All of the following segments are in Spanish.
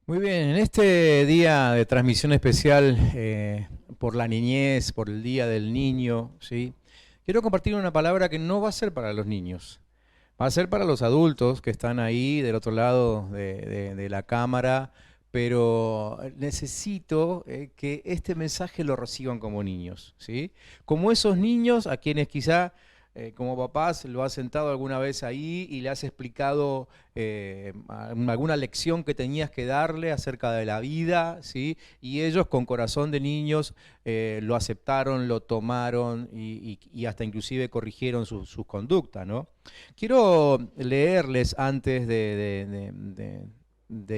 Muy bien, en este día de transmisión especial por la niñez, por el Día del Niño, ¿sí? Quiero compartir una palabra que no va a ser para los niños, va a ser para los adultos que están ahí del otro lado de la cámara, pero necesito que este mensaje lo reciban como niños, ¿sí? Como esos niños a quienes quizá como papás lo has sentado alguna vez ahí y le has explicado alguna lección que tenías que darle acerca de la vida, ¿sí? Y ellos con corazón de niños lo aceptaron, lo tomaron y hasta inclusive corrigieron sus conductas, ¿no? Quiero leerles antes de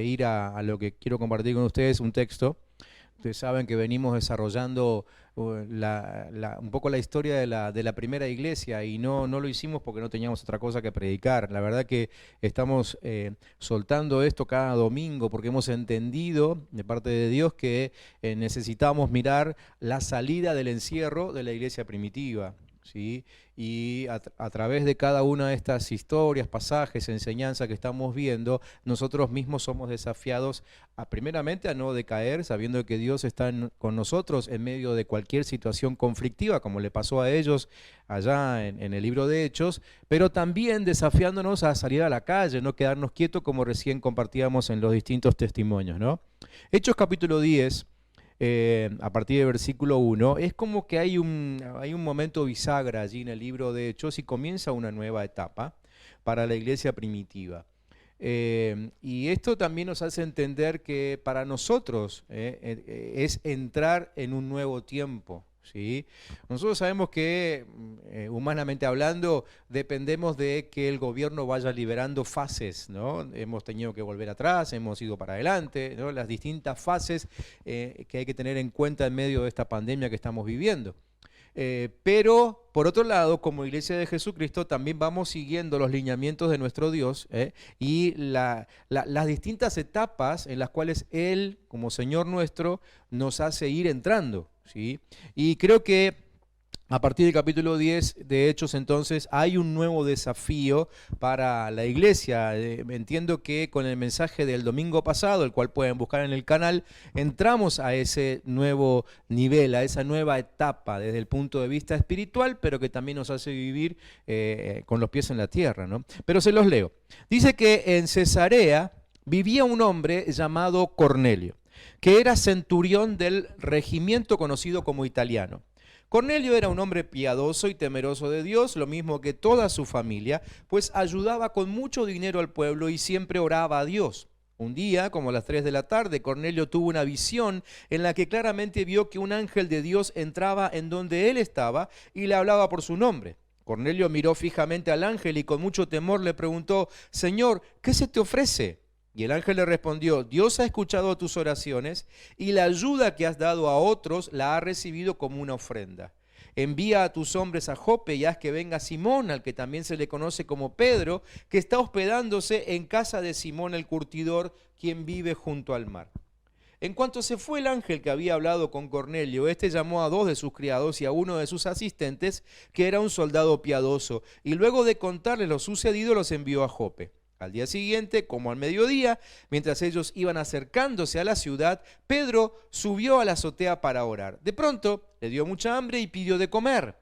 ir a lo que quiero compartir con ustedes un texto. Ustedes saben que venimos desarrollando un poco la historia de la primera iglesia y no lo hicimos porque no teníamos otra cosa que predicar. La verdad que estamos soltando esto cada domingo porque hemos entendido de parte de Dios que necesitamos mirar la salida del encierro de la iglesia primitiva. ¿Sí? Y a través de cada una de estas historias, pasajes, enseñanzas que estamos viendo, nosotros mismos somos desafiados primeramente a no decaer, sabiendo que Dios está con nosotros en medio de cualquier situación conflictiva, como le pasó a ellos allá en el libro de Hechos, pero también desafiándonos a salir a la calle, no quedarnos quietos como recién compartíamos en los distintos testimonios, ¿no? Hechos capítulo 10. A partir del versículo 1, es como que hay un momento bisagra allí en el libro de Hechos y comienza una nueva etapa para la iglesia primitiva. Y esto también nos hace entender que para nosotros es entrar en un nuevo tiempo. ¿Sí? Nosotros sabemos que, humanamente hablando, dependemos de que el gobierno vaya liberando fases, ¿no? Hemos tenido que volver atrás, hemos ido para adelante, ¿no? Las distintas fases que hay que tener en cuenta en medio de esta pandemia que estamos viviendo. Pero, por otro lado, como Iglesia de Jesucristo, también vamos siguiendo los lineamientos de nuestro Dios y las distintas etapas en las cuales Él, como Señor nuestro, nos hace ir entrando, ¿sí? Y creo que a partir del capítulo 10 de Hechos, entonces, hay un nuevo desafío para la iglesia. Entiendo que con el mensaje del domingo pasado, el cual pueden buscar en el canal, entramos a ese nuevo nivel, a esa nueva etapa desde el punto de vista espiritual, pero que también nos hace vivir con los pies en la tierra, ¿no? Pero se los leo. Dice que en Cesarea vivía un hombre llamado Cornelio, que era centurión del regimiento conocido como italiano. Cornelio era un hombre piadoso y temeroso de Dios, lo mismo que toda su familia, pues ayudaba con mucho dinero al pueblo y siempre oraba a Dios. Un día, como a las 3 de la tarde, Cornelio tuvo una visión en la que claramente vio que un ángel de Dios entraba en donde él estaba y le hablaba por su nombre. Cornelio miró fijamente al ángel y con mucho temor le preguntó: Señor, ¿qué se te ofrece? Y el ángel le respondió: Dios ha escuchado tus oraciones y la ayuda que has dado a otros la ha recibido como una ofrenda. Envía a tus hombres a Jope y haz que venga Simón, al que también se le conoce como Pedro, que está hospedándose en casa de Simón el curtidor, quien vive junto al mar. En cuanto se fue el ángel que había hablado con Cornelio, este llamó a 2 de sus criados y a uno de sus asistentes, que era un soldado piadoso, y luego de contarles lo sucedido los envió a Jope. Al día siguiente, como al mediodía, mientras ellos iban acercándose a la ciudad, Pedro subió a la azotea para orar. De pronto le dio mucha hambre y pidió de comer.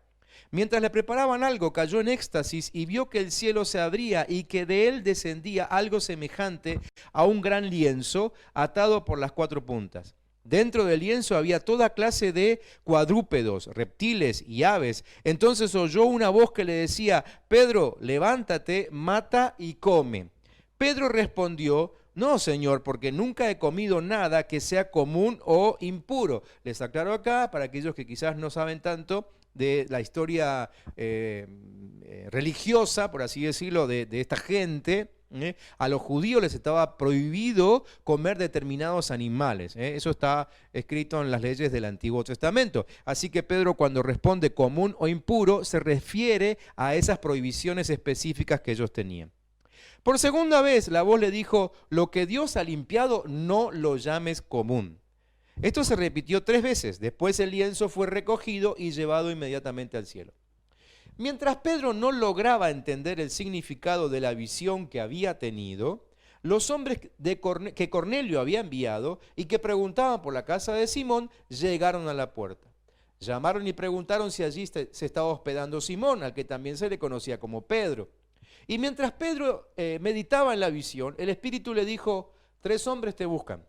Mientras le preparaban algo, cayó en éxtasis y vio que el cielo se abría y que de él descendía algo semejante a un gran lienzo atado por las 4 puntas. Dentro del lienzo había toda clase de cuadrúpedos, reptiles y aves. Entonces oyó una voz que le decía: Pedro, levántate, mata y come. Pedro respondió: No, Señor, porque nunca he comido nada que sea común o impuro. Les aclaro acá, para aquellos que quizás no saben tanto de la historia religiosa, por así decirlo, de esta gente. A los judíos les estaba prohibido comer determinados animales. Eso está escrito en las leyes del Antiguo Testamento. Así que Pedro, cuando responde común o impuro, se refiere a esas prohibiciones específicas que ellos tenían. Por segunda vez la voz le dijo: Lo que Dios ha limpiado, no lo llames común. Esto se repitió 3 veces. Después el lienzo fue recogido y llevado inmediatamente al cielo. Mientras Pedro no lograba entender el significado de la visión que había tenido, Los hombres que Cornelio había enviado y que preguntaban por la casa de Simón llegaron a la puerta. Llamaron y preguntaron si allí se estaba hospedando Simón, al que también se le conocía como Pedro. Y mientras Pedro meditaba en la visión, el Espíritu le dijo: 3 hombres te buscan,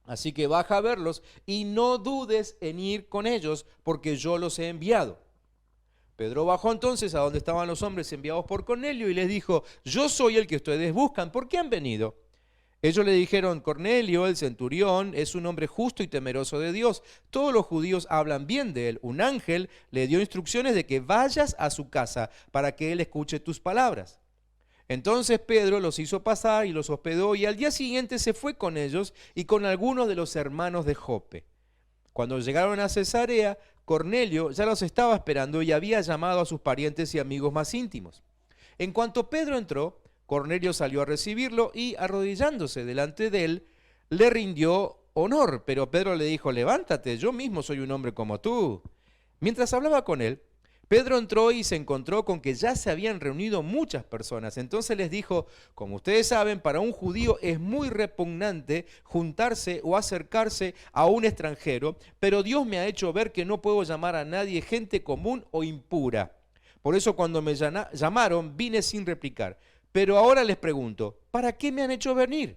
así que baja a verlos y no dudes en ir con ellos, porque yo los he enviado. Pedro bajó entonces a donde estaban los hombres enviados por Cornelio y les dijo: yo soy el que ustedes buscan, ¿por qué han venido? Ellos le dijeron: Cornelio, el centurión, es un hombre justo y temeroso de Dios. Todos los judíos hablan bien de él. Un ángel le dio instrucciones de que vayas a su casa para que él escuche tus palabras. Entonces Pedro los hizo pasar y los hospedó, y al día siguiente se fue con ellos y con algunos de los hermanos de Jope. Cuando llegaron a Cesarea, Cornelio ya los estaba esperando y había llamado a sus parientes y amigos más íntimos. En cuanto Pedro entró, Cornelio salió a recibirlo y, arrodillándose delante de él, le rindió honor. Pero Pedro le dijo: levántate, yo mismo soy un hombre como tú. Mientras hablaba con él, Pedro entró y se encontró con que ya se habían reunido muchas personas. Entonces les dijo: como ustedes saben, para un judío es muy repugnante juntarse o acercarse a un extranjero, pero Dios me ha hecho ver que no puedo llamar a nadie gente común o impura. Por eso cuando me llamaron vine sin replicar. Pero ahora les pregunto: ¿para qué me han hecho venir?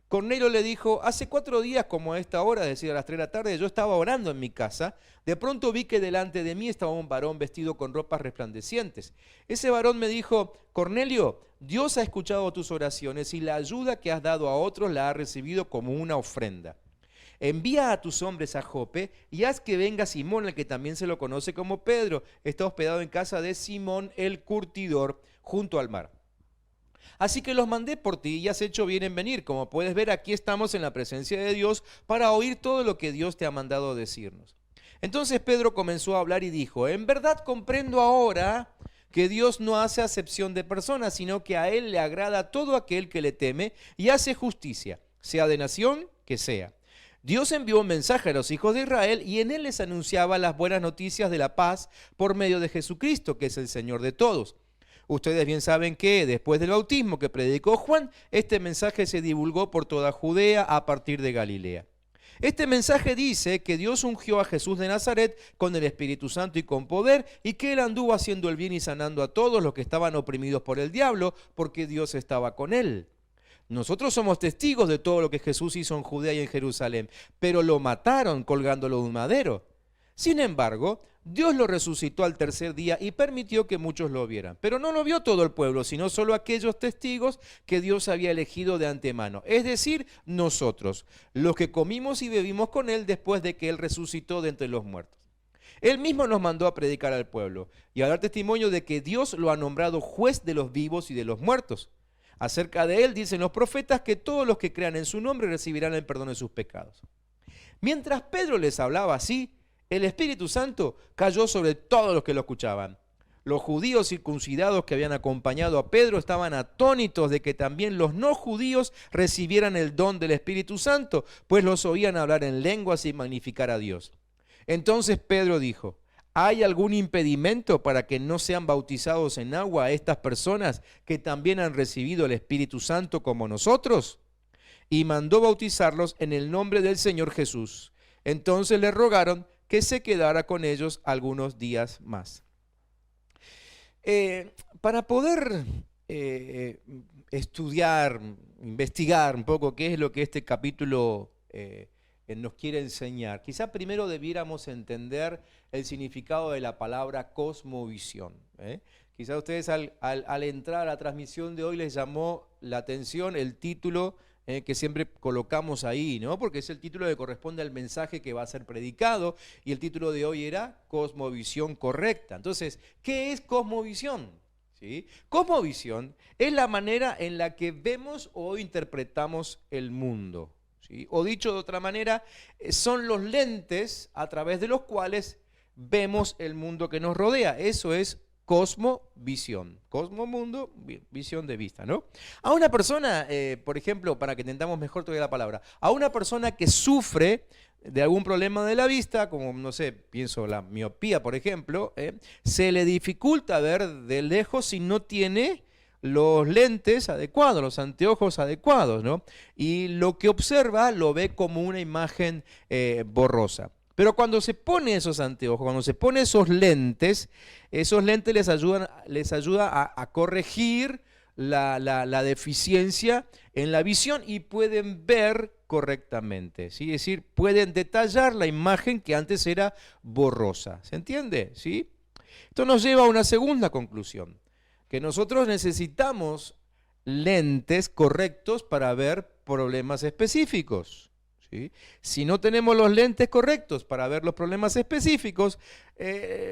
Cornelio le dijo: hace 4 días como a esta hora, es decir, a las 3 de la tarde, yo estaba orando en mi casa. De pronto vi que delante de mí estaba un varón vestido con ropas resplandecientes. Ese varón me dijo: Cornelio, Dios ha escuchado tus oraciones y la ayuda que has dado a otros la ha recibido como una ofrenda. Envía a tus hombres a Jope y haz que venga Simón, el que también se lo conoce como Pedro. Está hospedado en casa de Simón el curtidor, junto al mar. Así que los mandé por ti y has hecho bien en venir. Como puedes ver, aquí estamos en la presencia de Dios para oír todo lo que Dios te ha mandado decirnos. Entonces Pedro comenzó a hablar y dijo: en verdad comprendo ahora que Dios no hace acepción de personas, sino que a Él le agrada todo aquel que le teme y hace justicia, sea de nación que sea. Dios envió un mensaje a los hijos de Israel y en él les anunciaba las buenas noticias de la paz por medio de Jesucristo, que es el Señor de todos. Ustedes bien saben que después del bautismo que predicó Juan, este mensaje se divulgó por toda Judea a partir de Galilea. Este mensaje dice que Dios ungió a Jesús de Nazaret con el Espíritu Santo y con poder, y que él anduvo haciendo el bien y sanando a todos los que estaban oprimidos por el diablo, porque Dios estaba con él. Nosotros somos testigos de todo lo que Jesús hizo en Judea y en Jerusalén, pero lo mataron colgándolo de un madero. Sin embargo, Dios lo resucitó al 3er día y permitió que muchos lo vieran. Pero no lo vio todo el pueblo, sino solo aquellos testigos que Dios había elegido de antemano. Es decir, nosotros, los que comimos y bebimos con él después de que él resucitó de entre los muertos. Él mismo nos mandó a predicar al pueblo y a dar testimonio de que Dios lo ha nombrado juez de los vivos y de los muertos. Acerca de él dicen los profetas que todos los que crean en su nombre recibirán el perdón de sus pecados. Mientras Pedro les hablaba así, el Espíritu Santo cayó sobre todos los que lo escuchaban. Los judíos circuncidados que habían acompañado a Pedro estaban atónitos de que también los no judíos recibieran el don del Espíritu Santo, pues los oían hablar en lenguas y magnificar a Dios. Entonces Pedro dijo: ¿hay algún impedimento para que no sean bautizados en agua a estas personas que también han recibido el Espíritu Santo como nosotros? Y mandó bautizarlos en el nombre del Señor Jesús. Entonces le rogaron que se quedara con ellos algunos días más. Para poder estudiar, investigar un poco qué es lo que este capítulo nos quiere enseñar, quizá primero debiéramos entender el significado de la palabra cosmovisión. Quizá ustedes al entrar a la transmisión de hoy les llamó la atención el título que siempre colocamos ahí, ¿no? Porque es el título que corresponde al mensaje que va a ser predicado, y el título de hoy era Cosmovisión Correcta. Entonces, ¿qué es cosmovisión? ¿Sí? Cosmovisión es la manera en la que vemos o interpretamos el mundo, ¿sí? O dicho de otra manera, son los lentes a través de los cuales vemos el mundo que nos rodea. Eso es cosmovisión. Cosmomundo, visión de vista, ¿no? A una persona, por ejemplo, para que entendamos mejor todavía la palabra, a una persona que sufre de algún problema de la vista, como, no sé, pienso la miopía, por ejemplo, se le dificulta ver de lejos si no tiene los lentes adecuados, los anteojos adecuados, ¿no? Y lo que observa lo ve como una imagen borrosa. Pero cuando se pone esos anteojos, cuando se pone esos lentes les ayuda a corregir la deficiencia en la visión y pueden ver correctamente, ¿sí? Es decir, pueden detallar la imagen que antes era borrosa. ¿Se entiende? ¿Sí? Esto nos lleva a una segunda conclusión, que nosotros necesitamos lentes correctos para ver problemas específicos. ¿Sí? Si no tenemos los lentes correctos para ver los problemas específicos,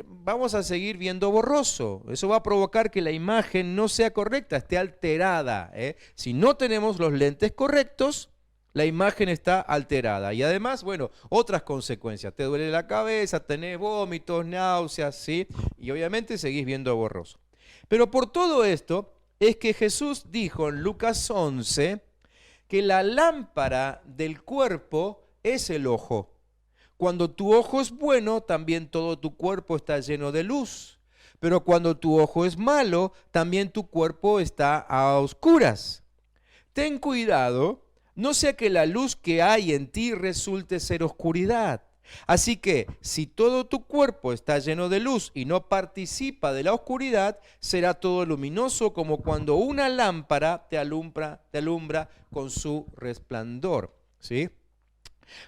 vamos a seguir viendo borroso. Eso va a provocar que la imagen no sea correcta, esté alterada. Si no tenemos los lentes correctos, la imagen está alterada. Y además, bueno, otras consecuencias. Te duele la cabeza, tenés vómitos, náuseas, ¿sí? Y obviamente seguís viendo borroso. Pero por todo esto es que Jesús dijo en Lucas 11 que la lámpara del cuerpo es el ojo. Cuando tu ojo es bueno, también todo tu cuerpo está lleno de luz. Pero cuando tu ojo es malo, también tu cuerpo está a oscuras. Ten cuidado, no sea que la luz que hay en ti resulte ser oscuridad. Así que si todo tu cuerpo está lleno de luz y no participa de la oscuridad, será todo luminoso como cuando una lámpara te alumbra con su resplandor. ¿Sí?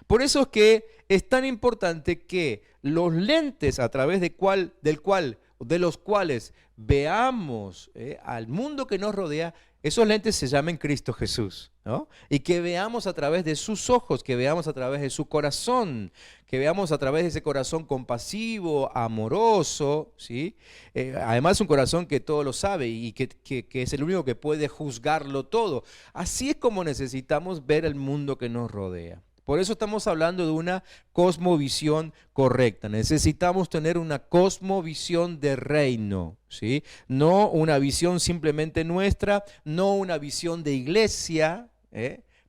Por eso es que es tan importante que los lentes a través de los cuales veamos al mundo que nos rodea, esos lentes se llamen Cristo Jesús, ¿no? Y que veamos a través de sus ojos, que veamos a través de su corazón, que veamos a través de ese corazón compasivo, amoroso, ¿sí? Además un corazón que todo lo sabe y que es el único que puede juzgarlo todo. Así es como necesitamos ver el mundo que nos rodea. Por eso estamos hablando de una cosmovisión correcta. Necesitamos tener una cosmovisión de reino, ¿sí? No una visión simplemente nuestra, no una visión de iglesia,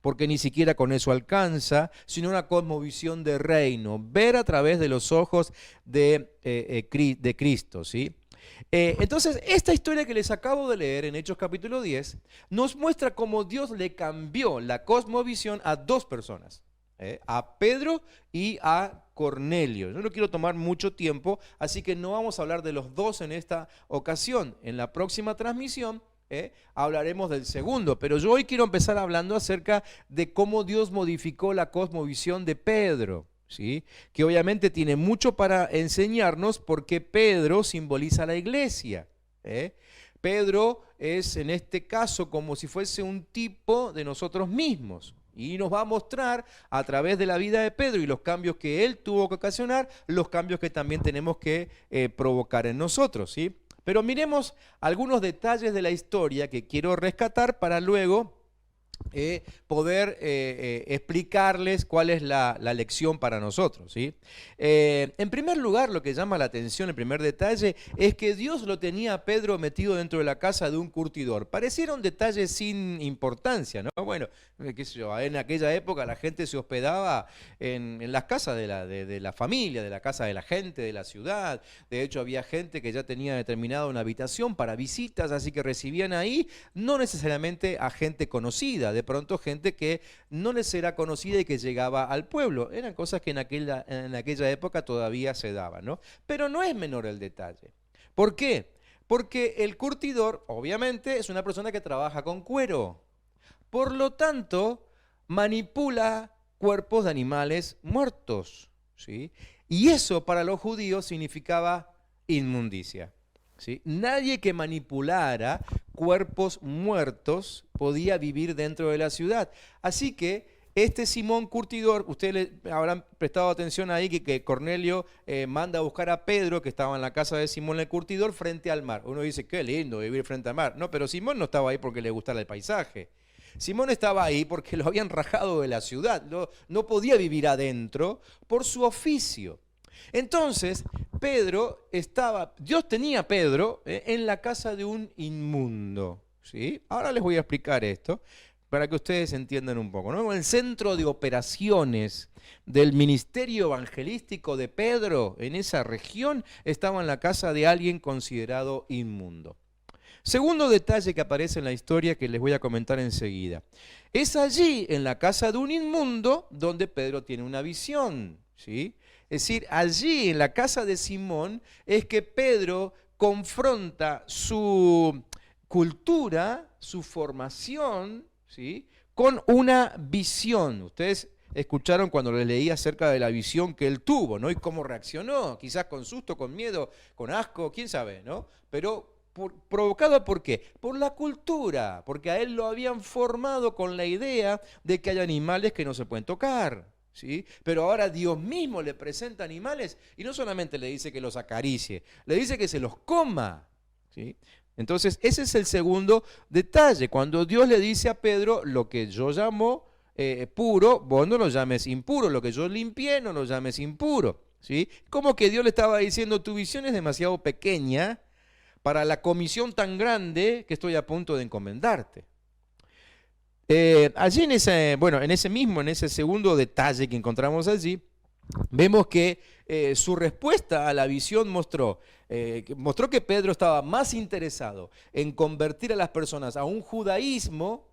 porque ni siquiera con eso alcanza, sino una cosmovisión de reino. Ver a través de los ojos de Cristo, ¿sí? Entonces, esta historia que les acabo de leer en Hechos capítulo 10 nos muestra cómo Dios le cambió la cosmovisión a dos personas. A Pedro y a Cornelio. Yo no quiero tomar mucho tiempo, así que no vamos a hablar de los dos en esta ocasión. En la próxima transmisión hablaremos del segundo, pero yo hoy quiero empezar hablando acerca de cómo Dios modificó la cosmovisión de Pedro, ¿sí? Que obviamente tiene mucho para enseñarnos porque Pedro simboliza la iglesia. Pedro es en este caso como si fuese un tipo de nosotros mismos. Y nos va a mostrar a través de la vida de Pedro y los cambios que él tuvo que ocasionar, los cambios que también tenemos que provocar en nosotros, ¿sí? Pero miremos algunos detalles de la historia que quiero rescatar para luego poder explicarles cuál es la lección para nosotros, ¿sí? En primer lugar, lo que llama la atención, el primer detalle, es que Dios lo tenía a Pedro metido dentro de la casa de un curtidor. Pareciera un detalle sin importancia, ¿no? Bueno, qué sé yo, en aquella época la gente se hospedaba en las casas de la familia, de la casa de la gente, de la ciudad. De hecho, había gente que ya tenía determinada una habitación para visitas, así que recibían ahí no necesariamente a gente conocida, de pronto gente que no les era conocida y que llegaba al pueblo. Eran cosas que en aquella época todavía se daban, ¿no? Pero no es menor el detalle. ¿Por qué? Porque el curtidor, obviamente, es una persona que trabaja con cuero. Por lo tanto, manipula cuerpos de animales muertos, ¿sí? Y eso para los judíos significaba inmundicia, ¿sí? Nadie que manipulara cuerpos muertos podía vivir dentro de la ciudad. Así que este Simón curtidor, ustedes le habrán prestado atención ahí que Cornelio manda a buscar a Pedro, que estaba en la casa de Simón el curtidor, frente al mar. Uno dice, qué lindo vivir frente al mar. No, pero Simón no estaba ahí porque le gustara el paisaje. Simón estaba ahí porque lo habían rajado de la ciudad. No podía vivir adentro por su oficio. Entonces, Dios tenía a Pedro en la casa de un inmundo, ¿sí? Ahora les voy a explicar esto para que ustedes entiendan un poco, ¿no? El centro de operaciones del ministerio evangelístico de Pedro en esa región estaba en la casa de alguien considerado inmundo. Segundo detalle que aparece en la historia que les voy a comentar enseguida. Es allí, en la casa de un inmundo, donde Pedro tiene una visión, ¿sí? Es decir, allí, en la casa de Simón, es que Pedro confronta su cultura, su formación, ¿sí?, con una visión. Ustedes escucharon cuando les leí acerca de la visión que él tuvo, ¿no? Y cómo reaccionó, quizás con susto, con miedo, con asco, quién sabe, ¿no? Pero provocado ¿por qué? Por la cultura, porque a él lo habían formado con la idea de que hay animales que no se pueden tocar, ¿sí? Pero ahora Dios mismo le presenta animales y no solamente le dice que los acaricie, le dice que se los coma, ¿sí? Entonces, ese es el segundo detalle. Cuando Dios le dice a Pedro, lo que yo llamo puro, vos no lo llames impuro, lo que yo limpié, no lo llames impuro, ¿sí? Como que Dios le estaba diciendo, tu visión es demasiado pequeña para la comisión tan grande que estoy a punto de encomendarte. Allí en ese segundo detalle que encontramos allí, vemos que su respuesta a la visión mostró que Pedro estaba más interesado en convertir a las personas a un judaísmo,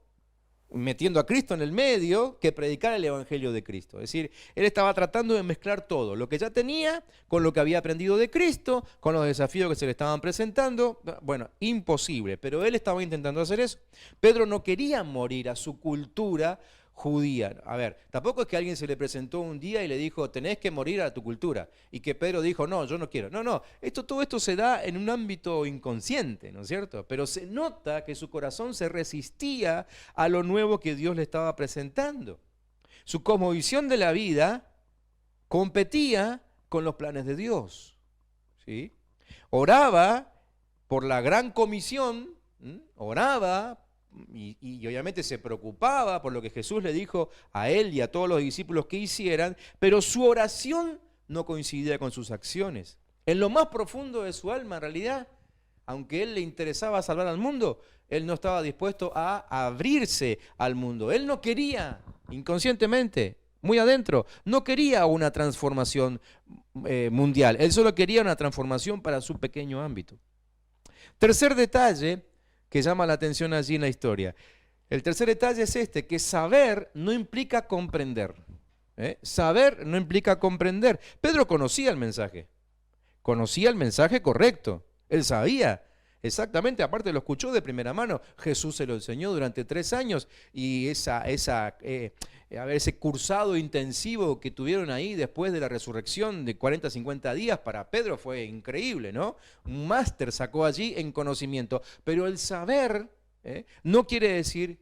metiendo a Cristo en el medio, que predicar el evangelio de Cristo. Es decir, él estaba tratando de mezclar todo, lo que ya tenía con lo que había aprendido de Cristo, con los desafíos que se le estaban presentando. Bueno, imposible, pero él estaba intentando hacer eso. Pedro no quería morir a su cultura judía. A ver, tampoco es que alguien se le presentó un día y le dijo, tenés que morir a tu cultura, y que Pedro dijo, no, yo no quiero. No, todo esto se da en un ámbito inconsciente, ¿no es cierto? Pero se nota que su corazón se resistía a lo nuevo que Dios le estaba presentando. Su cosmovisión de la vida competía con los planes de Dios, ¿sí? Oraba por la gran comisión, oraba y obviamente se preocupaba por lo que Jesús le dijo a él y a todos los discípulos que hicieran, pero su oración no coincidía con sus acciones. En lo más profundo de su alma, en realidad, aunque él le interesaba salvar al mundo, él no estaba dispuesto a abrirse al mundo. Él no quería, inconscientemente, muy adentro, no quería una transformación mundial. Él solo quería una transformación para su pequeño ámbito. Tercer detalle que llama la atención allí en la historia. El tercer detalle es este, que saber no implica comprender. Saber no implica comprender. Pedro conocía el mensaje correcto. Él sabía exactamente, aparte lo escuchó de primera mano. Jesús se lo enseñó durante 3 años y ese cursado intensivo que tuvieron ahí después de la resurrección de 40, 50 días, para Pedro fue increíble, ¿no? Un máster sacó allí en conocimiento. Pero el saber no quiere decir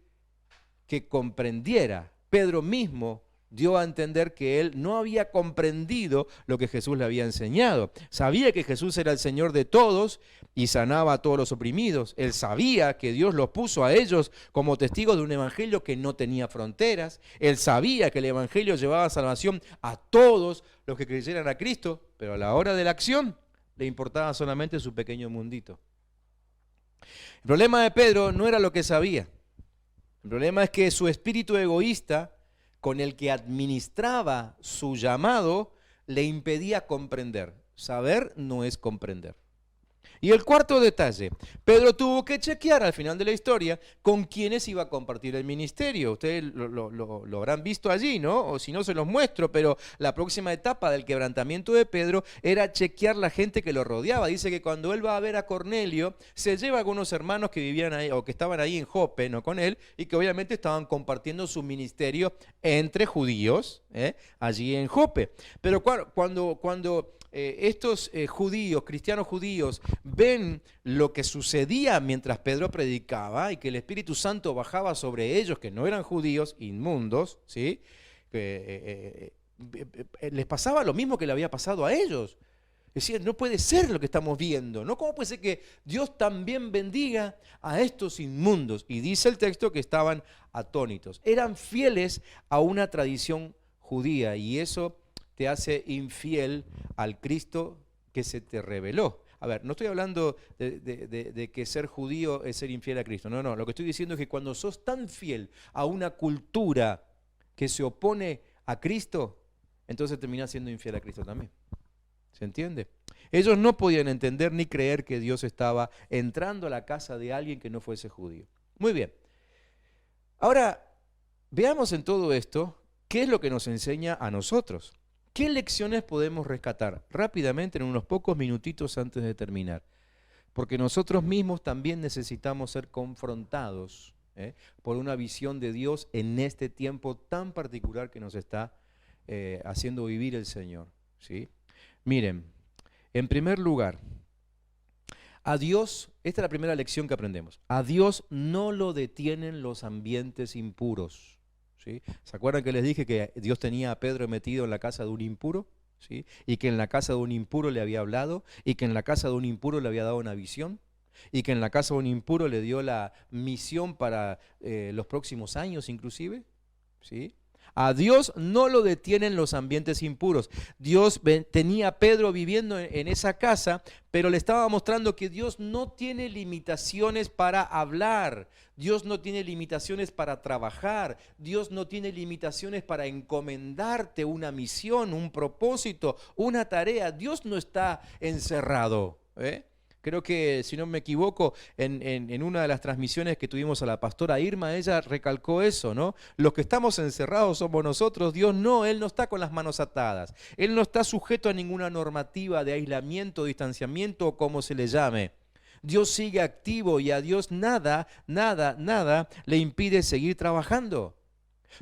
que comprendiera. Pedro mismo dio a entender que él no había comprendido lo que Jesús le había enseñado. Sabía que Jesús era el Señor de todos y sanaba a todos los oprimidos. Él sabía que Dios los puso a ellos como testigos de un evangelio que no tenía fronteras. Él sabía que el evangelio llevaba salvación a todos los que creyeran a Cristo, pero a la hora de la acción le importaba solamente su pequeño mundito. El problema de Pedro no era lo que sabía. El problema es que su espíritu egoísta, con el que administraba su llamado, le impedía comprender. Saber no es comprender. Y el cuarto detalle, Pedro tuvo que chequear al final de la historia con quiénes iba a compartir el ministerio. Ustedes lo habrán visto allí, ¿no? O si no, se los muestro, pero la próxima etapa del quebrantamiento de Pedro era chequear la gente que lo rodeaba. Dice que cuando él va a ver a Cornelio, se lleva a algunos hermanos que vivían ahí o que estaban ahí en Jope, no con él, y que obviamente estaban compartiendo su ministerio entre judíos, allí en Jope. Pero cuando estos judíos, cristianos judíos, ven lo que sucedía mientras Pedro predicaba y que el Espíritu Santo bajaba sobre ellos, que no eran judíos, inmundos, ¿sí? Les pasaba lo mismo que le había pasado a ellos. Decían, no puede ser lo que estamos viendo, ¿no? ¿Cómo puede ser que Dios también bendiga a estos inmundos? Y dice el texto que estaban atónitos. Eran fieles a una tradición judía y eso te hace infiel al Cristo que se te reveló. A ver, no estoy hablando de que ser judío es ser infiel a Cristo. No, lo que estoy diciendo es que cuando sos tan fiel a una cultura que se opone a Cristo, entonces terminás siendo infiel a Cristo también. ¿Se entiende? Ellos no podían entender ni creer que Dios estaba entrando a la casa de alguien que no fuese judío. Muy bien. Ahora, veamos en todo esto qué es lo que nos enseña a nosotros. ¿Qué lecciones podemos rescatar? Rápidamente, en unos pocos minutitos antes de terminar. Porque nosotros mismos también necesitamos ser confrontados por una visión de Dios en este tiempo tan particular que nos está haciendo vivir el Señor, ¿sí? Miren, en primer lugar, a Dios, esta es la primera lección que aprendemos, a Dios no lo detienen los ambientes impuros, ¿sí? ¿Se acuerdan que les dije que Dios tenía a Pedro metido en la casa de un impuro? ¿Sí? Y que en la casa de un impuro le había hablado, y que en la casa de un impuro le había dado una visión, y que en la casa de un impuro le dio la misión para los próximos años inclusive, ¿sí? A Dios no lo detienen los ambientes impuros. Dios tenía a Pedro viviendo en esa casa, pero le estaba mostrando que Dios no tiene limitaciones para hablar, Dios no tiene limitaciones para trabajar, Dios no tiene limitaciones para encomendarte una misión, un propósito, una tarea. Dios no está encerrado, ¿eh? Creo que, si no me equivoco, en una de las transmisiones que tuvimos a la pastora Irma, ella recalcó eso, ¿no? Los que estamos encerrados somos nosotros, Dios no, Él no está con las manos atadas. Él no está sujeto a ninguna normativa de aislamiento, distanciamiento o como se le llame. Dios sigue activo y a Dios nada le impide seguir trabajando.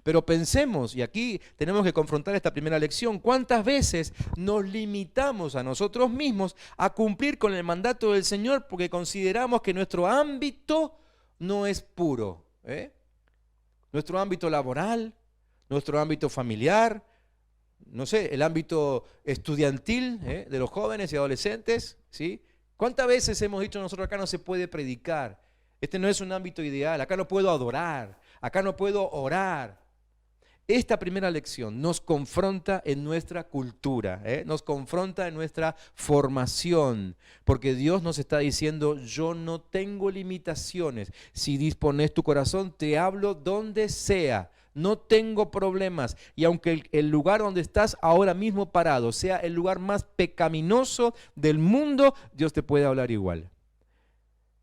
Pero pensemos, y aquí tenemos que confrontar esta primera lección, ¿cuántas veces nos limitamos a nosotros mismos a cumplir con el mandato del Señor porque consideramos que nuestro ámbito no es puro? Nuestro ámbito laboral, nuestro ámbito familiar, no sé, el ámbito estudiantil de los jóvenes y adolescentes, ¿sí? ¿Cuántas veces hemos dicho nosotros acá no se puede predicar? Este no es un ámbito ideal, acá no puedo adorar, acá no puedo orar. Esta primera lección nos confronta en nuestra cultura, nos confronta en nuestra formación, porque Dios nos está diciendo, yo no tengo limitaciones. Si dispones tu corazón, te hablo donde sea, no tengo problemas. Y aunque el lugar donde estás ahora mismo parado sea el lugar más pecaminoso del mundo, Dios te puede hablar igual.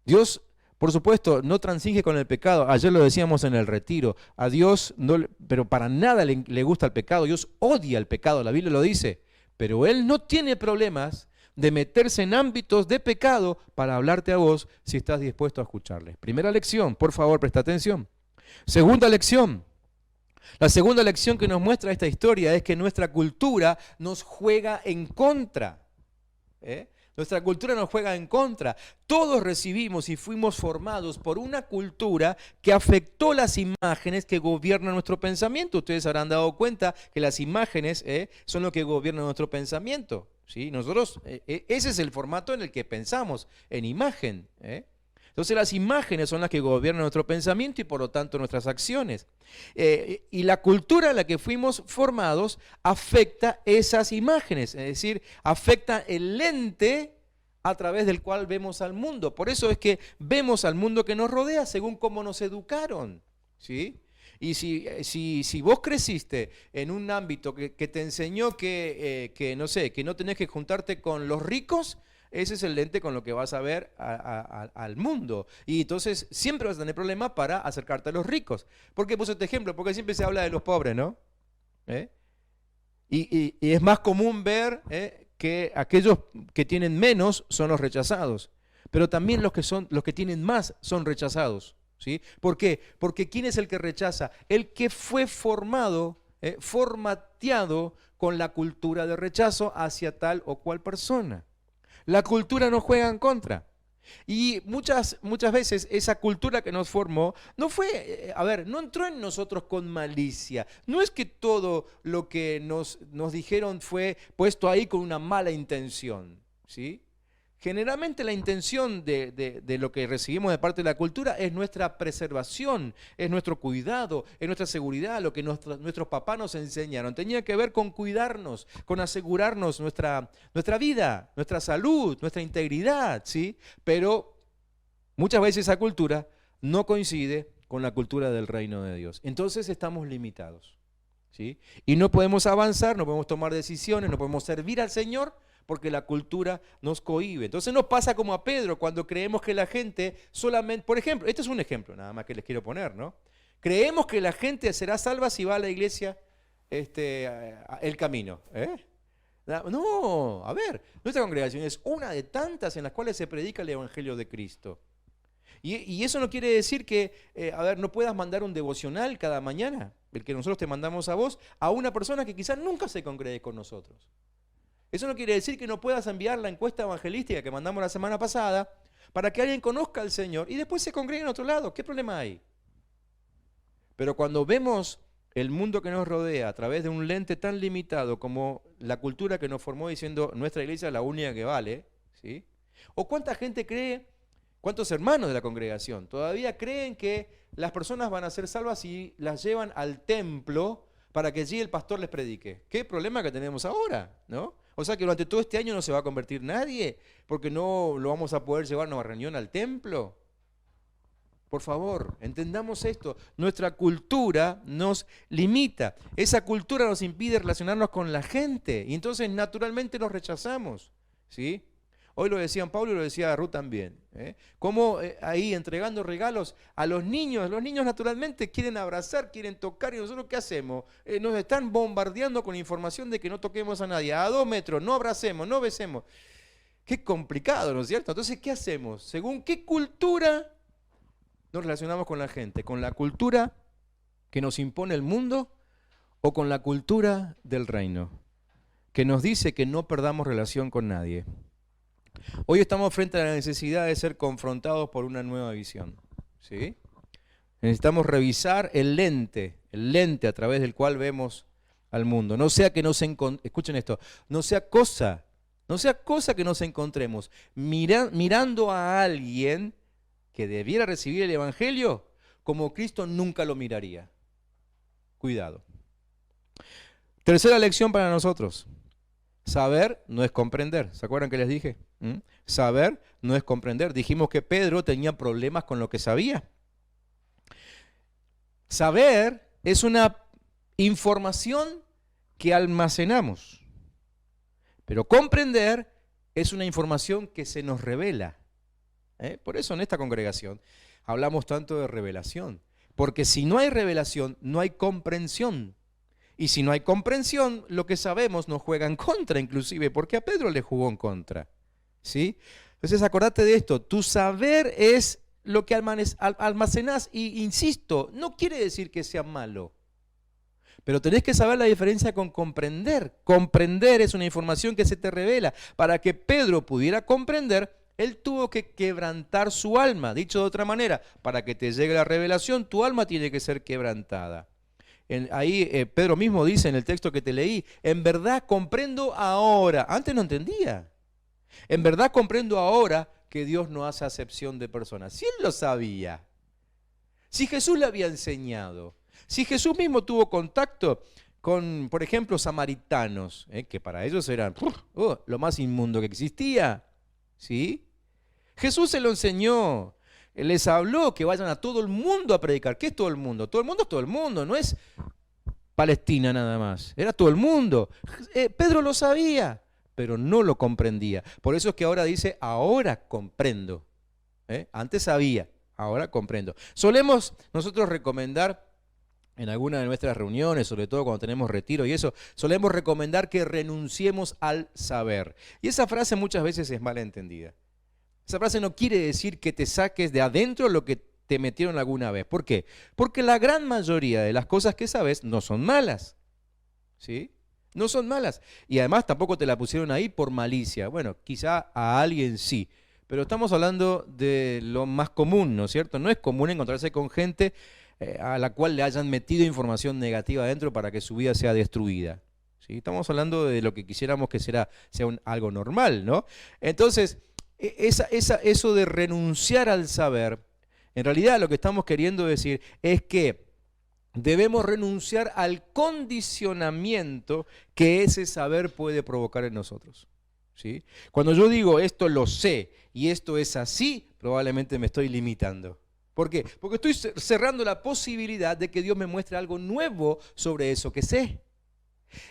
Dios, por supuesto, no transige con el pecado. Ayer lo decíamos en el retiro. A Dios, pero para nada le gusta el pecado. Dios odia el pecado, la Biblia lo dice. Pero Él no tiene problemas de meterse en ámbitos de pecado para hablarte a vos si estás dispuesto a escucharle. Primera lección, por favor, presta atención. Segunda lección. La segunda lección que nos muestra esta historia es que nuestra cultura nos juega en contra. Nuestra cultura nos juega en contra. Todos recibimos y fuimos formados por una cultura que afectó las imágenes que gobiernan nuestro pensamiento. Ustedes habrán dado cuenta que las imágenes son lo que gobierna nuestro pensamiento, ¿sí? Nosotros, ese es el formato en el que pensamos, en imagen. Entonces las imágenes son las que gobiernan nuestro pensamiento y por lo tanto nuestras acciones. Y la cultura en la que fuimos formados afecta esas imágenes, es decir, afecta el lente a través del cual vemos al mundo. Por eso es que vemos al mundo que nos rodea según cómo nos educaron, ¿sí? Y si vos creciste en un ámbito que te enseñó que no sé, que no tenés que juntarte con los ricos, ese es el lente con lo que vas a ver al mundo. Y entonces siempre vas a tener problemas para acercarte a los ricos. ¿Por qué puse este ejemplo? Porque siempre se habla de los pobres, ¿no? Y es más común ver que aquellos que tienen menos son los rechazados. Pero también los que tienen más son rechazados, ¿sí? ¿Por qué? Porque ¿quién es el que rechaza? El que fue formateado con la cultura de rechazo hacia tal o cual persona. La cultura nos juega en contra. Y muchas veces esa cultura que nos formó no entró en nosotros con malicia. No es que todo lo que nos dijeron fue puesto ahí con una mala intención, ¿sí? Generalmente la intención de lo que recibimos de parte de la cultura es nuestra preservación, es nuestro cuidado, es nuestra seguridad, lo que nuestros papás nos enseñaron. Tenía que ver con cuidarnos, con asegurarnos nuestra vida, nuestra salud, nuestra integridad, ¿sí? Pero muchas veces esa cultura no coincide con la cultura del reino de Dios. Entonces estamos limitados, ¿sí? Y no podemos avanzar, no podemos tomar decisiones, no podemos servir al Señor, porque la cultura nos cohíbe. Entonces nos pasa como a Pedro cuando creemos que la gente solamente, por ejemplo, este es un ejemplo nada más que les quiero poner, ¿no? Creemos que la gente será salva si va a la iglesia el camino. No, a ver, nuestra congregación es una de tantas en las cuales se predica el Evangelio de Cristo. Y eso no quiere decir que, no puedas mandar un devocional cada mañana, el que nosotros te mandamos a vos, a una persona que quizás nunca se congregue con nosotros. Eso no quiere decir que no puedas enviar la encuesta evangelística que mandamos la semana pasada para que alguien conozca al Señor y después se congregue en otro lado. ¿Qué problema hay? Pero cuando vemos el mundo que nos rodea a través de un lente tan limitado como la cultura que nos formó diciendo nuestra iglesia es la única que vale, ¿sí? ¿O cuánta gente cree, cuántos hermanos de la congregación todavía creen que las personas van a ser salvas si las llevan al templo para que allí el pastor les predique? ¿Qué problema que tenemos ahora, no? O sea que durante todo este año no se va a convertir nadie porque no lo vamos a poder llevar a una reunión al templo. Por favor, entendamos esto. Nuestra cultura nos limita. Esa cultura nos impide relacionarnos con la gente y entonces naturalmente los rechazamos, ¿sí? Hoy lo decían Pablo y lo decía Ruth también. Cómo ahí entregando regalos a los niños naturalmente quieren abrazar, quieren tocar y nosotros ¿qué hacemos? Nos están bombardeando con información de que no toquemos a nadie. A 2 metros, no abracemos, no besemos. Qué complicado, ¿no es cierto? Entonces, ¿qué hacemos? ¿Según qué cultura nos relacionamos con la gente? ¿Con la cultura que nos impone el mundo o con la cultura del reino? Que nos dice que no perdamos relación con nadie. Hoy estamos frente a la necesidad de ser confrontados por una nueva visión, ¿sí? Necesitamos revisar el lente a través del cual vemos al mundo. No sea que escuchen esto, no sea cosa que nos encontremos mirando a alguien que debiera recibir el Evangelio como Cristo nunca lo miraría. Cuidado. Tercera lección para nosotros. Saber no es comprender. ¿Se acuerdan que les dije? Saber no es comprender. Dijimos que Pedro tenía problemas con lo que sabía. Saber es una información que almacenamos. Pero comprender es una información que se nos revela. Por eso en esta congregación hablamos tanto de revelación. Porque si no hay revelación, no hay comprensión. Y si no hay comprensión, lo que sabemos nos juega en contra inclusive, porque a Pedro le jugó en contra, ¿sí? Entonces acordate de esto, tu saber es lo que almacenás y insisto, no quiere decir que sea malo, pero tenés que saber la diferencia con comprender. Comprender es una información que se te revela. Para que Pedro pudiera comprender, él tuvo que quebrantar su alma. Dicho de otra manera, para que te llegue la revelación, tu alma tiene que ser quebrantada. Ahí Pedro mismo dice en el texto que te leí, en verdad comprendo ahora, antes no entendía, en verdad comprendo ahora que Dios no hace acepción de personas. Si él lo sabía, si Jesús le había enseñado, si Jesús mismo tuvo contacto con, por ejemplo, samaritanos, que para ellos eran lo más inmundo que existía, ¿sí? Jesús se lo enseñó. Él les habló que vayan a todo el mundo a predicar. ¿Qué es todo el mundo? Todo el mundo es todo el mundo, no es Palestina nada más. Era todo el mundo. Pedro lo sabía, pero no lo comprendía. Por eso es que ahora dice, ahora comprendo. Antes sabía, ahora comprendo. Solemos nosotros recomendar en alguna de nuestras reuniones, sobre todo cuando tenemos retiro y eso, solemos recomendar que renunciemos al saber. Y esa frase muchas veces es mal entendida. Esa frase no quiere decir que te saques de adentro lo que te metieron alguna vez. ¿Por qué? Porque la gran mayoría de las cosas que sabes no son malas, ¿sí? No son malas. Y además tampoco te la pusieron ahí por malicia. Bueno, quizá a alguien sí, pero estamos hablando de lo más común, ¿no es cierto? No es común encontrarse con gente a la cual le hayan metido información negativa adentro para que su vida sea destruida, ¿sí? Estamos hablando de lo que quisiéramos que sea algo normal, ¿no? Entonces, eso de renunciar al saber, en realidad lo que estamos queriendo decir es que debemos renunciar al condicionamiento que ese saber puede provocar en nosotros, ¿sí? Cuando yo digo esto lo sé y esto es así, probablemente me estoy limitando. ¿Por qué? Porque estoy cerrando la posibilidad de que Dios me muestre algo nuevo sobre eso que sé.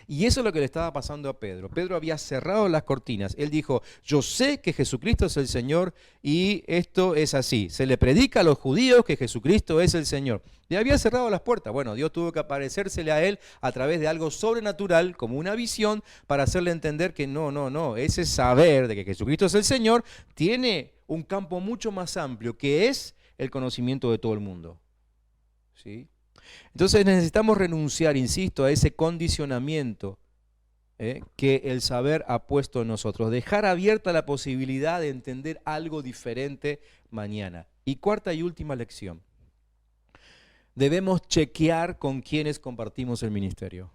Y eso es lo que le estaba pasando a Pedro. Pedro había cerrado las cortinas. Él dijo, yo sé que Jesucristo es el Señor y esto es así. Se le predica a los judíos que Jesucristo es el Señor. Le había cerrado las puertas. Bueno, Dios tuvo que aparecérsele a él a través de algo sobrenatural, como una visión, para hacerle entender que no. Ese saber de que Jesucristo es el Señor tiene un campo mucho más amplio, que es el conocimiento de todo el mundo. ¿Sí? Entonces necesitamos renunciar, insisto, a ese condicionamiento que el saber ha puesto en nosotros. Dejar abierta la posibilidad de entender algo diferente mañana. Y cuarta y última lección. Debemos chequear con quienes compartimos el ministerio.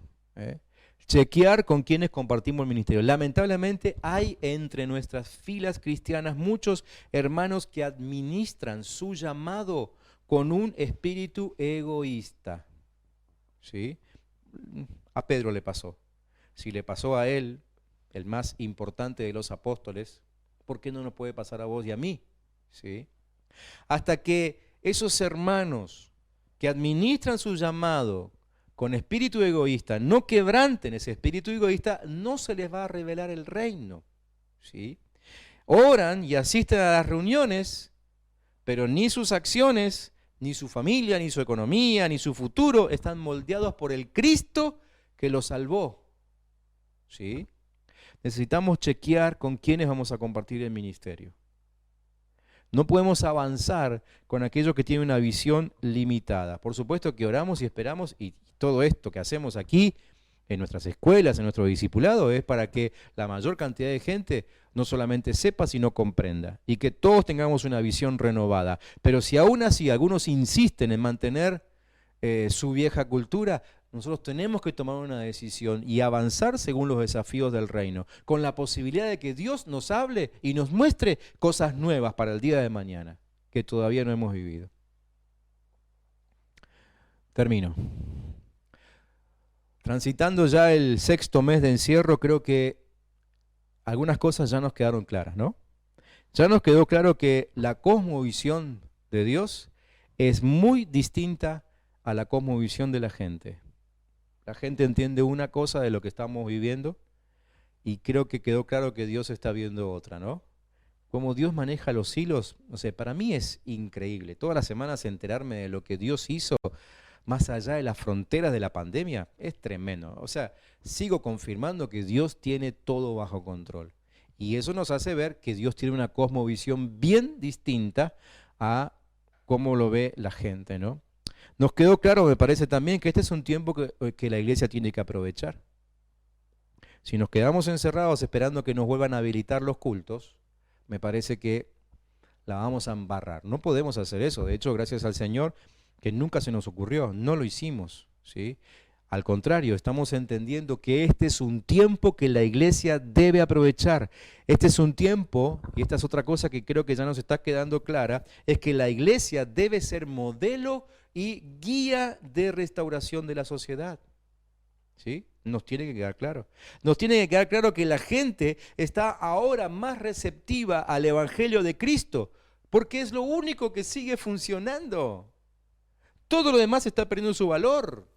Chequear con quienes compartimos el ministerio. Lamentablemente hay entre nuestras filas cristianas muchos hermanos que administran su llamado con un espíritu egoísta. ¿Sí? A Pedro le pasó. Si le pasó a él, el más importante de los apóstoles, ¿por qué no nos puede pasar a vos y a mí? ¿Sí? Hasta que esos hermanos que administran su llamado con espíritu egoísta no quebranten ese espíritu egoísta, no se les va a revelar el reino. ¿Sí? Oran y asisten a las reuniones, pero ni sus acciones, ni su familia, ni su economía, ni su futuro están moldeados por el Cristo que los salvó. ¿Sí? Necesitamos chequear con quiénes vamos a compartir el ministerio. No podemos avanzar con aquellos que tienen una visión limitada. Por supuesto que oramos y esperamos, y todo esto que hacemos aquí, en nuestras escuelas, en nuestro discipulado, es para que la mayor cantidad de gente no solamente sepa, sino comprenda, y que todos tengamos una visión renovada. Pero si aún así algunos insisten en mantener su vieja cultura, nosotros tenemos que tomar una decisión y avanzar según los desafíos del reino, con la posibilidad de que Dios nos hable y nos muestre cosas nuevas para el día de mañana, que todavía no hemos vivido. Termino. Transitando ya el 6º mes de encierro, creo que algunas cosas ya nos quedaron claras, ¿no? Ya nos quedó claro que la cosmovisión de Dios es muy distinta a la cosmovisión de la gente. La gente entiende una cosa de lo que estamos viviendo y creo que quedó claro que Dios está viendo otra, ¿no? Cómo Dios maneja los hilos, no sé, para mí es increíble. Todas las semanas enterarme de lo que Dios hizo más allá de las fronteras de la pandemia es tremendo. O sea, sigo confirmando que Dios tiene todo bajo control. Y eso nos hace ver que Dios tiene una cosmovisión bien distinta a cómo lo ve la gente, ¿no? Nos quedó claro, me parece también, que este es un tiempo que la iglesia tiene que aprovechar. Si nos quedamos encerrados esperando que nos vuelvan a habilitar los cultos, me parece que la vamos a embarrar. No podemos hacer eso. De hecho, gracias al Señor, que nunca se nos ocurrió, no lo hicimos, ¿sí? Al contrario, estamos entendiendo que este es un tiempo que la iglesia debe aprovechar. Este es un tiempo, y esta es otra cosa que creo que ya nos está quedando clara, es que la iglesia debe ser modelo y guía de restauración de la sociedad. ¿Sí? Nos tiene que quedar claro. Nos tiene que quedar claro que la gente está ahora más receptiva al Evangelio de Cristo, porque es lo único que sigue funcionando. Todo lo demás está perdiendo su valor.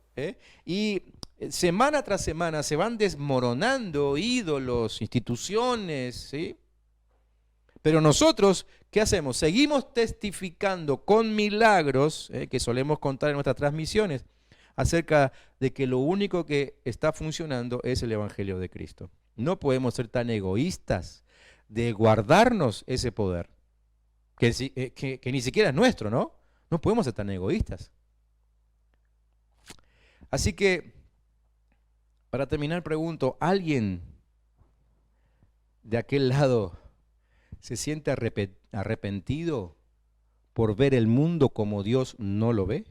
Y semana tras semana se van desmoronando ídolos, instituciones, ¿sí? Pero nosotros, ¿qué hacemos? Seguimos testificando con milagros, que solemos contar en nuestras transmisiones, acerca de que lo único que está funcionando es el Evangelio de Cristo. No podemos ser tan egoístas de guardarnos ese poder, que ni siquiera es nuestro, ¿no? No podemos ser tan egoístas. Así que, para terminar, pregunto, ¿alguien de aquel lado se siente arrepentido por ver el mundo como Dios no lo ve?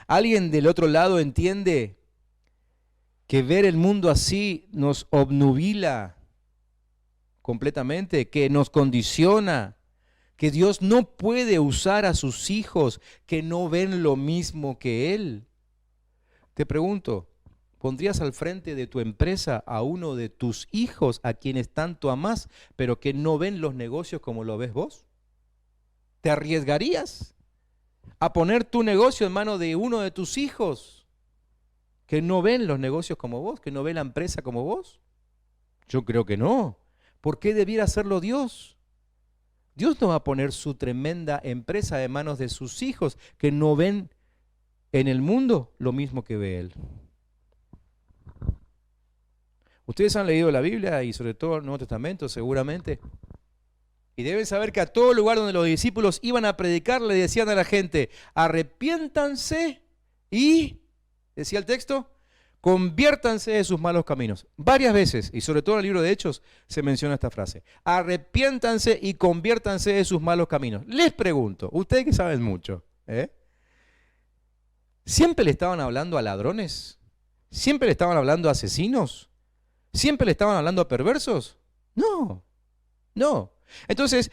¿Alguien del otro lado entiende que ver el mundo así nos obnubila completamente, que nos condiciona, que Dios no puede usar a sus hijos que no ven lo mismo que Él? Te pregunto, ¿pondrías al frente de tu empresa a uno de tus hijos a quienes tanto amás, pero que no ven los negocios como lo ves vos? ¿Te arriesgarías a poner tu negocio en manos de uno de tus hijos ¿Que no ven los negocios como vos? ¿Que no ve la empresa como vos? Yo creo que no. ¿Por qué debiera hacerlo Dios? Dios no va a poner su tremenda empresa en manos de sus hijos que no ven en el mundo lo mismo que ve Él. Ustedes han leído la Biblia y sobre todo el Nuevo Testamento seguramente. Y deben saber que a todo lugar donde los discípulos iban a predicar le decían a la gente, arrepiéntanse y, decía el texto, conviértanse de sus malos caminos. Varias veces, y sobre todo en el libro de Hechos, se menciona esta frase. Arrepiéntanse y conviértanse de sus malos caminos. Les pregunto, ustedes que saben mucho, ¿siempre le estaban hablando a ladrones? ¿Siempre le estaban hablando a asesinos? ¿Siempre le estaban hablando a perversos? No, no. Entonces,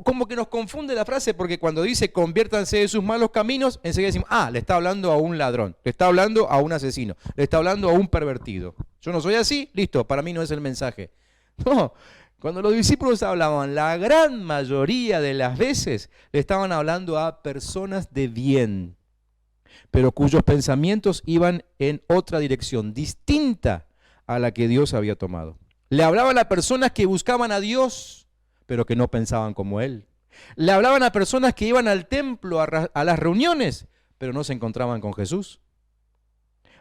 como que nos confunde la frase porque cuando dice conviértanse de sus malos caminos, enseguida decimos, le está hablando a un ladrón, le está hablando a un asesino, le está hablando a un pervertido. Yo no soy así, listo, para mí no es el mensaje. No, cuando los discípulos hablaban, la gran mayoría de las veces le estaban hablando a personas de bien, pero cuyos pensamientos iban en otra dirección, distinta a la que Dios había tomado. Le hablaban a personas que buscaban a Dios, pero que no pensaban como Él. Le hablaban a personas que iban al templo, a las reuniones, pero no se encontraban con Jesús.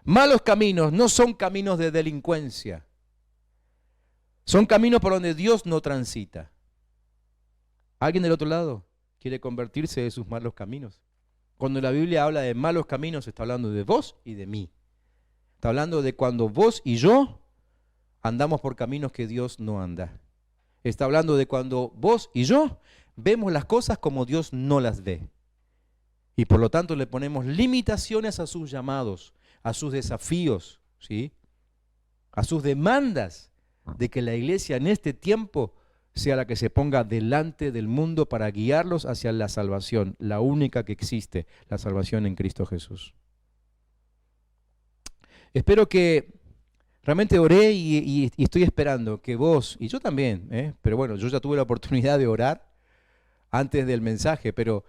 Malos caminos no son caminos de delincuencia. Son caminos por donde Dios no transita. ¿Alguien del otro lado quiere convertirse de sus malos caminos? Cuando la Biblia habla de malos caminos, está hablando de vos y de mí. Está hablando de cuando vos y yo andamos por caminos que Dios no anda. Está hablando de cuando vos y yo vemos las cosas como Dios no las ve. Y por lo tanto le ponemos limitaciones a sus llamados, a sus desafíos, ¿sí? A sus demandas de que la iglesia en este tiempo sea la que se ponga delante del mundo para guiarlos hacia la salvación, la única que existe, la salvación en Cristo Jesús. Espero que realmente oré y estoy esperando que vos, y yo también, pero bueno, yo ya tuve la oportunidad de orar antes del mensaje, pero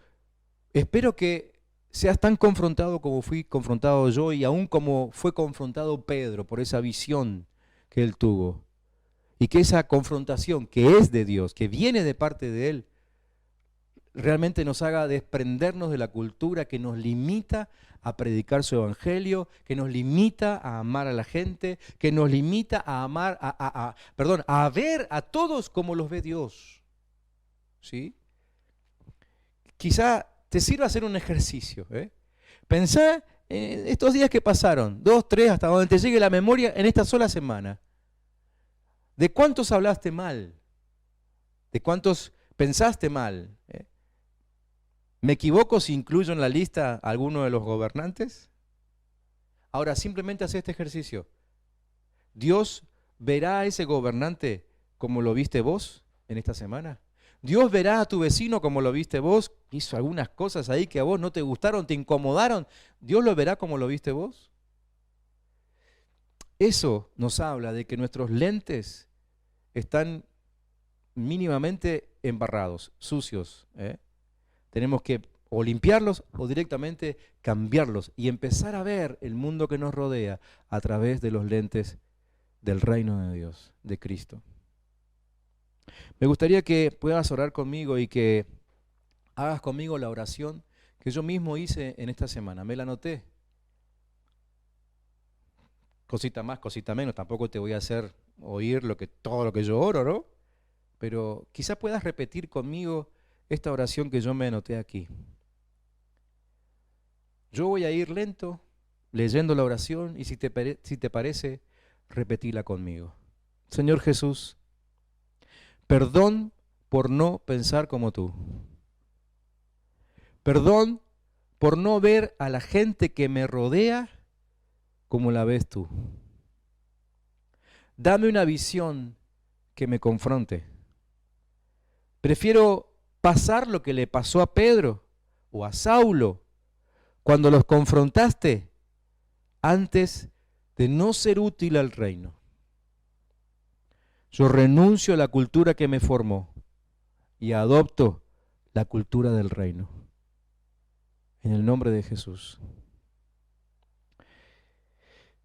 espero que seas tan confrontado como fui confrontado yo y aún como fue confrontado Pedro por esa visión que él tuvo. Y que esa confrontación que es de Dios, que viene de parte de Él, realmente nos haga desprendernos de la cultura que nos limita a predicar su evangelio, que nos limita a amar a la gente, que nos limita a amar, a ver a todos como los ve Dios. ¿Sí? Quizá te sirva hacer un ejercicio. Pensá en estos días que pasaron, 2, 3, hasta donde te llegue la memoria en esta sola semana. ¿De cuántos hablaste mal? ¿De cuántos pensaste mal? ¿Me equivoco si incluyo en la lista a alguno de los gobernantes? Ahora, simplemente haz este ejercicio. ¿Dios verá a ese gobernante como lo viste vos en esta semana? ¿Dios verá a tu vecino como lo viste vos? ¿Hizo algunas cosas ahí que a vos no te gustaron, te incomodaron? ¿Dios lo verá como lo viste vos? Eso nos habla de que nuestros lentes están mínimamente embarrados, sucios. Tenemos que o limpiarlos o directamente cambiarlos y empezar a ver el mundo que nos rodea a través de los lentes del reino de Dios, de Cristo. Me gustaría que puedas orar conmigo y que hagas conmigo la oración que yo mismo hice en esta semana. Me la anoté. Cosita más, cosita menos, tampoco te voy a hacer oír todo lo que yo oro, ¿no? Pero quizás puedas repetir conmigo esta oración que yo me anoté aquí. Yo voy a ir lento, leyendo la oración, y si te parece, repetila conmigo. Señor Jesús, perdón por no pensar como tú. Perdón por no ver a la gente que me rodea como la ves tú. Dame una visión que me confronte. Prefiero pasar lo que le pasó a Pedro o a Saulo cuando los confrontaste antes de no ser útil al reino. Yo renuncio a la cultura que me formó y adopto la cultura del reino. En el nombre de Jesús.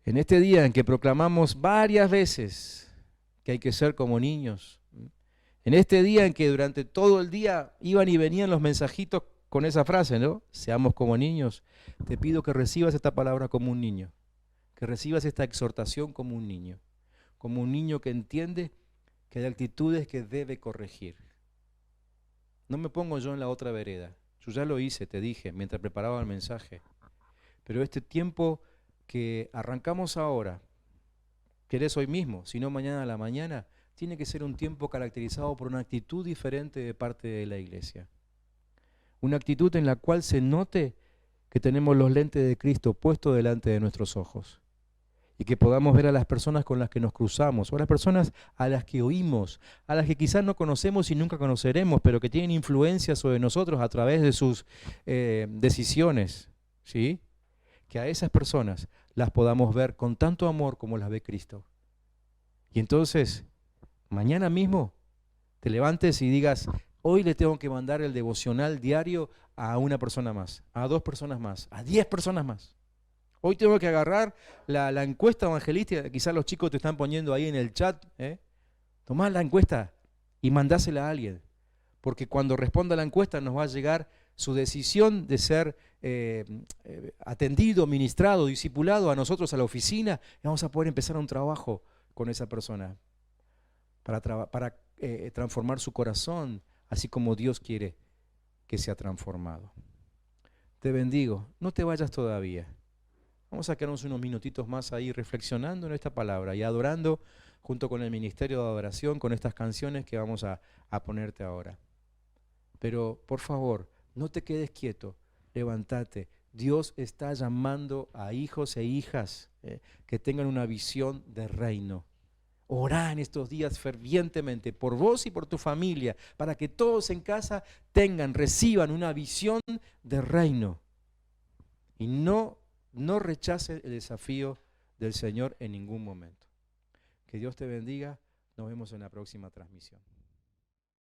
En este día en que proclamamos varias veces que hay que ser como niños, en este día en que durante todo el día iban y venían los mensajitos con esa frase, ¿no? Seamos como niños, te pido que recibas esta palabra como un niño, que recibas esta exhortación como un niño que entiende que hay actitudes que debe corregir. No me pongo yo en la otra vereda, yo ya lo hice, te dije, mientras preparaba el mensaje, pero este tiempo que arrancamos ahora, querés hoy mismo, si no mañana a la mañana, tiene que ser un tiempo caracterizado por una actitud diferente de parte de la iglesia. Una actitud en la cual se note que tenemos los lentes de Cristo puestos delante de nuestros ojos y que podamos ver a las personas con las que nos cruzamos o a las personas a las que oímos, a las que quizás no conocemos y nunca conoceremos, pero que tienen influencia sobre nosotros a través de sus decisiones, ¿sí? Que a esas personas las podamos ver con tanto amor como las ve Cristo. Y entonces, mañana mismo, te levantes y digas, hoy le tengo que mandar el devocional diario a una persona más, a 2 personas más, a 10 personas más. Hoy tengo que agarrar la encuesta evangelística, quizás los chicos te están poniendo ahí en el chat, tomá la encuesta y mandásela a alguien, porque cuando responda la encuesta nos va a llegar su decisión de ser atendido, ministrado, discipulado a nosotros a la oficina, y vamos a poder empezar un trabajo con esa persona para transformar su corazón, así como Dios quiere que sea transformado. Te bendigo, no te vayas todavía. Vamos a quedarnos unos minutitos más ahí reflexionando en esta palabra y adorando junto con el ministerio de adoración con estas canciones que vamos a ponerte ahora. Pero por favor, no te quedes quieto, levántate. Dios está llamando a hijos e hijas que tengan una visión de reino. Orá en estos días fervientemente por vos y por tu familia, para que todos en casa reciban una visión de reino. Y no rechaces el desafío del Señor en ningún momento. Que Dios te bendiga. Nos vemos en la próxima transmisión.